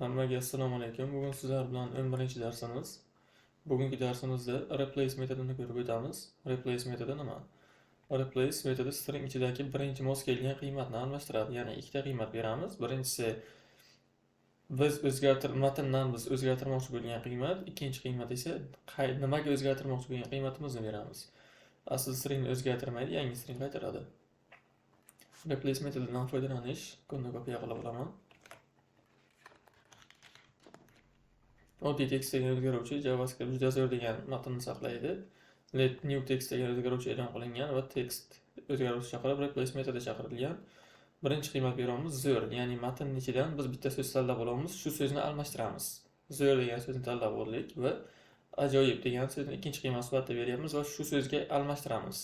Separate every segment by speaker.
Speaker 1: Hammaga assalomu alaykum. Bugun sizlar bilan 11-chi darsimiz. Bugungi darsimizda replace metodini ko'rib o'tamiz. Replace metodi nima? Replace metodi string ichidagi birinchi mos kelgan qiymatni almashtiradi. Ya'ni ikkita qiymat beramiz. Birinchisi biz matndan biz o'zgartirmoqchi bo'lgan qiymat, ikkinchi qiymat esa nimaga o'zgartirmoqchi bo'lgan qiymatimizni beramiz. Asl stringni o'zgartirmaydi, yangi string qaytaradi. Replace metodidan foydalanish kunni kopiya qilib olaman. Oddiy text degan o'zgaruvchi JavaScript juda zo'r degan matnni saqlaydi. Let new text degan o'zgaruvchi e'lon qilingan va text o'zgaruvchi chaqirib replace metodi chaqirilgan. Birinchi qiymat beramiz zo'r, ya'ni matnning ichidan biz bitta so'z tanlab olamiz, shu so'zni almashtiramiz. Zo'r degan so'zni tanlab oldik va ajoyib degan so'zni ikkinchi qiymat sifatida beryapmiz va shu so'zga almashtiramiz.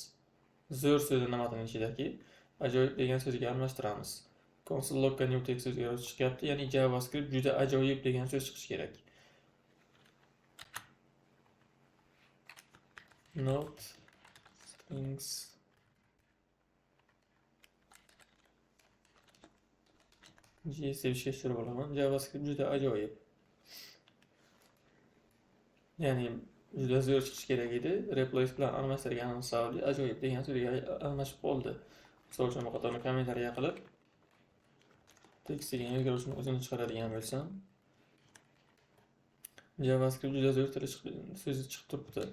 Speaker 1: Zo'r so'zini matnning ichidagi ajoyib degan so'zga almashtiramiz. Console logga new text o'zgaruvchi chiqyapti, ya'ni JavaScript juda ajoyib degan so'z chiqishi kerak. Not strings sevishga tushirib olaman. JavaScript juda ajoyib. Ya'ni juda zo'r chiqishi kerak edi. Replace bilan almashtirganimiz sababli ajoyib degan so'zga almashib qoldi. Misol uchun bu xatoni kommentariya qilib text degan o'zgaruvchini o'zini chiqaradigan bo'lsam, JavaScript juda zo'r so'zi chiqib turibdi.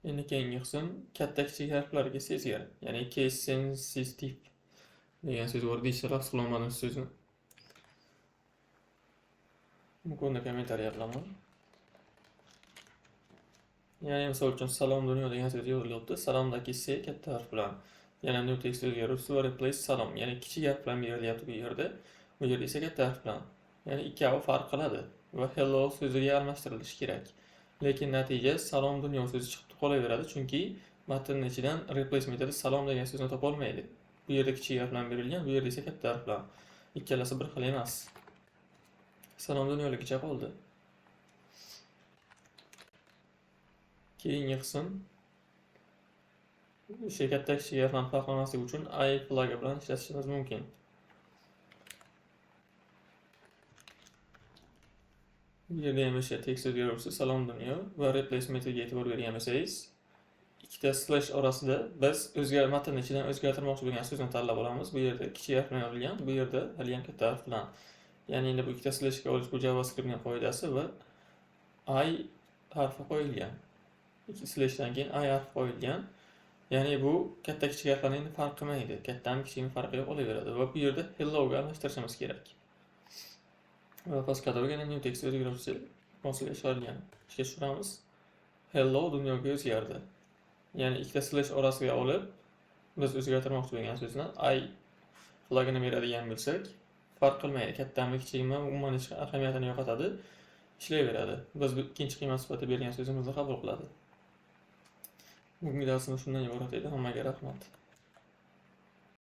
Speaker 1: Endi keyingi qism katta kichik harflarga sezgir, ya'ni case sensitive degan so'z bor. Deyishlar qilolmadim so'zni. Buni kommentariya qilaman. Ya'ni misol uchun salom dunyo degan so'z yozilyapti. Salomdagi C katta harf bilan, yana new text o'zgaruvchisi va replace salom, ya'ni kichik harf bilan berilyapti bu yerda. Bu yerda esa katta harf bilan. Ya'ni ikkovi farq qiladi va hello so'ziga almashtirilishi kerak. Lekin natija salom dunyo so'zi chiqib qolaveradi, chunki matnning ichidan replace metodi salom degan so'zni topa olmaydi. Bu yerda kichik harf bilan berilgan, bu yerda esa katta harf bilan. Ikkalasi bir xil emas. Salom dunyoligicha qoldi. Keyingi qism o'sha katta kichik harflarni farqlamaslik uchun I flagi bilan ishlatishimiz mumkin. Bu yerda ham o'sha text o'zgaruvchisi salom dunyo va replace metodiga e'tibor bergan bo'lsangiz, ikkita slash orasida biz matnning ichidan o'zgartirmoqchi bo'lgan so'zni tanlab olamiz. Bu yerda kichik harf bilan yozilgan, bu yerda hali ham katta harf bilan. Ya'ni endi bu ikkita slashga olish bu JavaScriptning qoidasi va I harfi qo'yilgan. Ikki slashdan keyin I harfi qo'yilgan. Ya'ni bu katta kichik harflarni endi farq qilmaydi. Kattami kichikmi farqi yo'q olaveradi va bu yerda hello ga almashtirishimiz kerak. Va pastda yana new text o'zgaruvchisi konsolga ishlatilgan. Ishga tushiramiz. Hello dunyoga o'zgardi. Ya'ni ikkita slash orasiga olib biz o'zgartirmoqchi bo'lgan so'zni I flagini beradigan bo'lsak, farq qilmaydi. Kattami kichikmi umuman hech ahamiyatini yo'qotadi, ishlayveradi. Biz bu ikkinchi qiymat sifatida bergan so'zimizni qabul qiladi. Bugungi darsimiz shundan iborat edi. Hammaga rahmat.